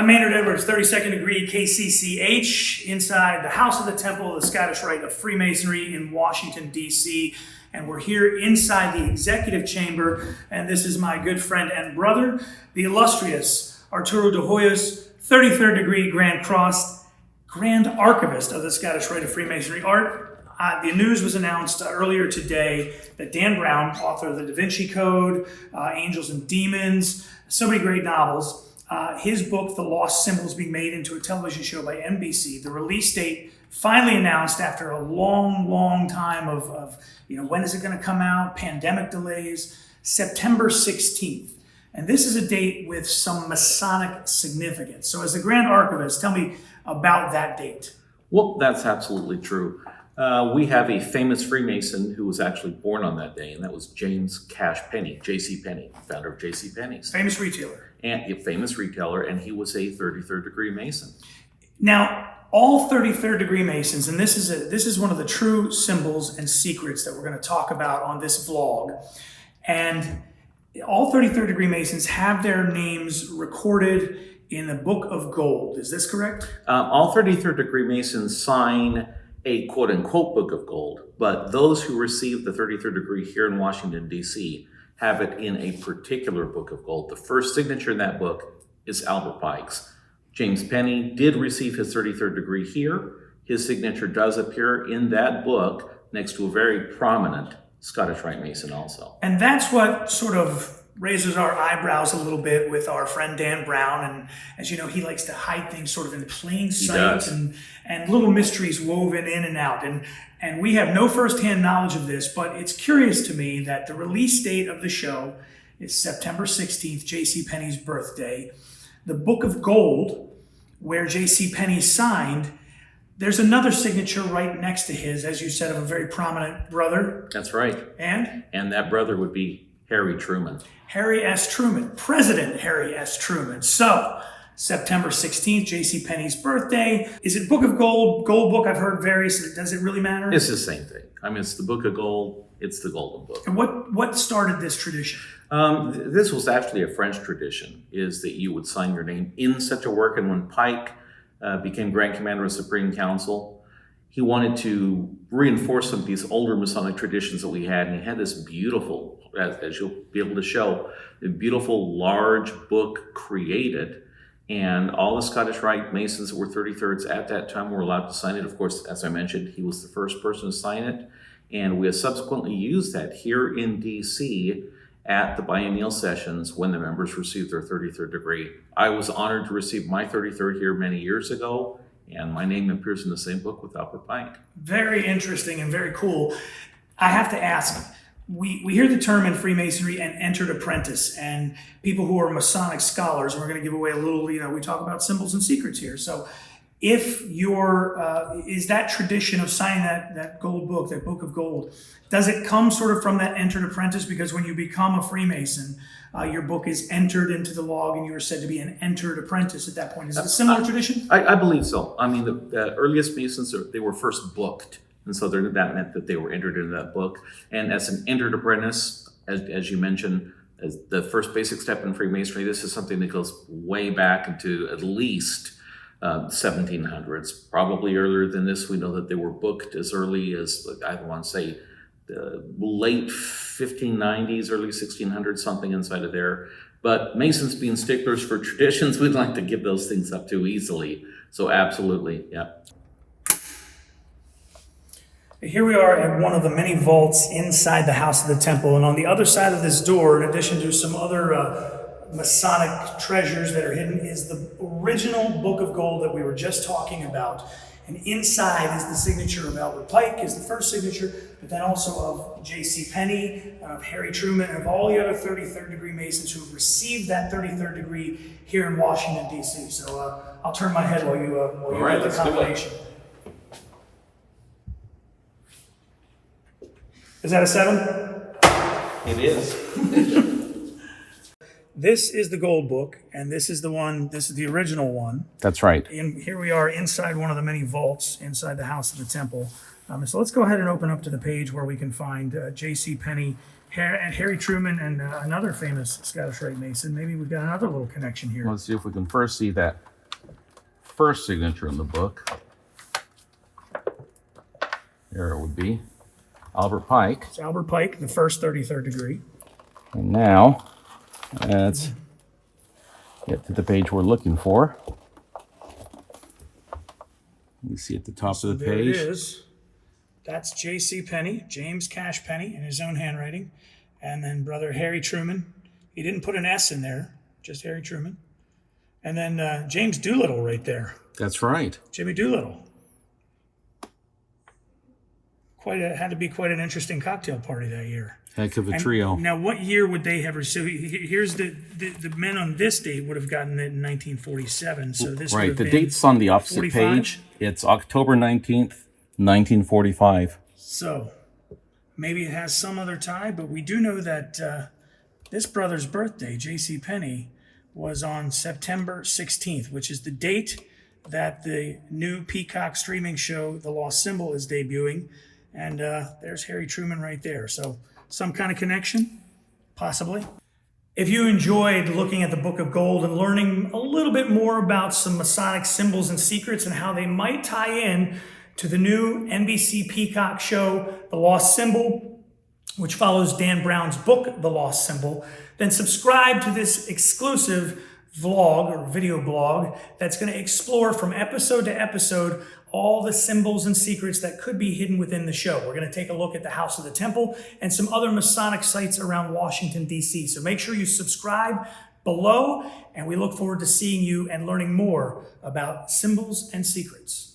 I'm Maynard Edwards, 32nd degree KCCH, inside the House of the Temple of the Scottish Rite of Freemasonry in Washington, D.C. And we're here inside the executive chamber, and this is my good friend and brother, the illustrious Arturo de Hoyos, 33rd degree Grand Cross, Grand Archivist of the Scottish Rite of Freemasonry. Art, the news was announced earlier today that Dan Brown, author of the Da Vinci Code, Angels and Demons, so many great novels, his book, The Lost Symbols, being made into a television show by NBC. The release date finally announced after a long time of when is it going to come out, pandemic delays, September 16th. And this is a date with some Masonic significance. So as the Grand Archivist, tell me about that date. Well, that's absolutely true. We have a famous Freemason who was actually born on that day, and that was James Cash Penney, J.C. Penney, founder of J.C. Penney's. Famous retailer. And a famous retailer, and he was a 33rd degree Mason. Now, all 33rd degree Masons, and this is one of the true symbols and secrets that we're going to talk about on this vlog. And all 33rd degree Masons have their names recorded in the Book of Gold. Is this correct? All 33rd degree Masons sign a quote-unquote Book of Gold, but those who receive the 33rd degree here in Washington, D.C. have it in a particular Book of Gold. The first signature in that book is Albert Pike's. James Penney did receive his 33rd degree here. His signature does appear in that book next to a very prominent Scottish Rite Mason also. And that's what sort of raises our eyebrows a little bit with our friend Dan Brown. And as you know, he likes to hide things sort of in plain sight and little mysteries woven in and out. And we have no firsthand knowledge of this, but it's curious to me that the release date of the show is September 16th, J.C. Penney's birthday. The Book of Gold, where J.C. Penney signed, there's another signature right next to his, as you said, of a very prominent brother. That's right. And that brother would be Harry Truman. Harry S. Truman, President Harry S. Truman. So, September 16th, J.C. Penney's birthday. Is it Book of Gold, Gold Book? I've heard various. Does it really matter? It's the same thing. I mean, it's the Book of Gold. It's the Golden Book. And what started this tradition? This was actually a French tradition, is that you would sign your name in such a work. And when Pike became Grand Commander of Supreme Council, he wanted to reinforce some of these older Masonic traditions that we had. And he had this beautiful, as you'll be able to show, a beautiful large book created. And all the Scottish Rite Masons that were 33rds at that time were allowed to sign it. Of course, as I mentioned, he was the first person to sign it. And we have subsequently used that here in D.C. at the biennial sessions when the members received their 33rd degree. I was honored to receive my 33rd here many years ago, and my name appears in the same book with Albert Pike. Very interesting and very cool. I have to ask, we hear the term in Freemasonry, an entered apprentice, and people who are Masonic scholars, and we're going to give away a little, we talk about symbols and secrets here. So if is that tradition of signing that gold book, that Book of Gold, does it come sort of from that entered apprentice? Because when you become a Freemason, your book is entered into the log and you are said to be an entered apprentice at that point. Is it a similar tradition? I believe so. I mean, the earliest Masons, they were first booked. And so that meant that they were entered into that book. And as an entered apprentice, as you mentioned, as the first basic step in Freemasonry, this is something that goes way back into at least 1700s, probably earlier than this. We know that they were booked as early as, I want to say, the late 1590s, early 1600s, something inside of there. But Masons being sticklers for traditions, we'd like to give those things up too easily. So absolutely, yeah. Here we are at one of the many vaults inside the House of the Temple, and on the other side of this door, in addition to some other Masonic treasures that are hidden, is the original Book of Gold that we were just talking about. And inside is the signature of Albert Pike, is the first signature, but then also of J.C. Penney, of Harry Truman, and of all the other 33rd degree Masons who have received that 33rd degree here in Washington, D.C. So I'll turn my head while you read the combination. Is that a 7? It is. This is the Gold Book, and this is the original one. That's right. And here we are inside one of the many vaults inside the House of the Temple. So let's go ahead and open up to the page where we can find J.C. Penney, Harry Truman, and another famous Scottish Rite Mason. Maybe we've got another little connection here. Let's see if we can first see that first signature in the book. There it would be. Albert Pike. It's Albert Pike, the first 33rd degree. And now, let's get to the page we're looking for. You see at the top of the There it page. is. That's J.C. Penney, James Cash Penney, in his own handwriting. And then Brother Harry Truman. He didn't put an S in there, just Harry Truman. And then James Doolittle right there. That's right. Jimmy Doolittle. Had to be quite an interesting cocktail party that year. Heck of a And trio. Now, what year would they have received? Here's the men on this date would have gotten it in 1947. So this would Right, have the been date's on the opposite 45? page. It's October 19th, 1945. So maybe it has some other tie, but we do know that this brother's birthday, J.C. Penney, was on September 16th, which is the date that the new Peacock streaming show, The Lost Symbol, is debuting. And there's Harry Truman right there. So some kind of connection, possibly. If you enjoyed looking at the Book of Gold and learning a little bit more about some Masonic symbols and secrets and how they might tie in to the new NBC Peacock show, The Lost Symbol, which follows Dan Brown's book, The Lost Symbol, then subscribe to this exclusive vlog or video blog that's going to explore from episode to episode all the symbols and secrets that could be hidden within the show. We're going to take a look at the House of the Temple and some other Masonic sites around Washington, D.C. So make sure you subscribe below, and we look forward to seeing you and learning more about symbols and secrets.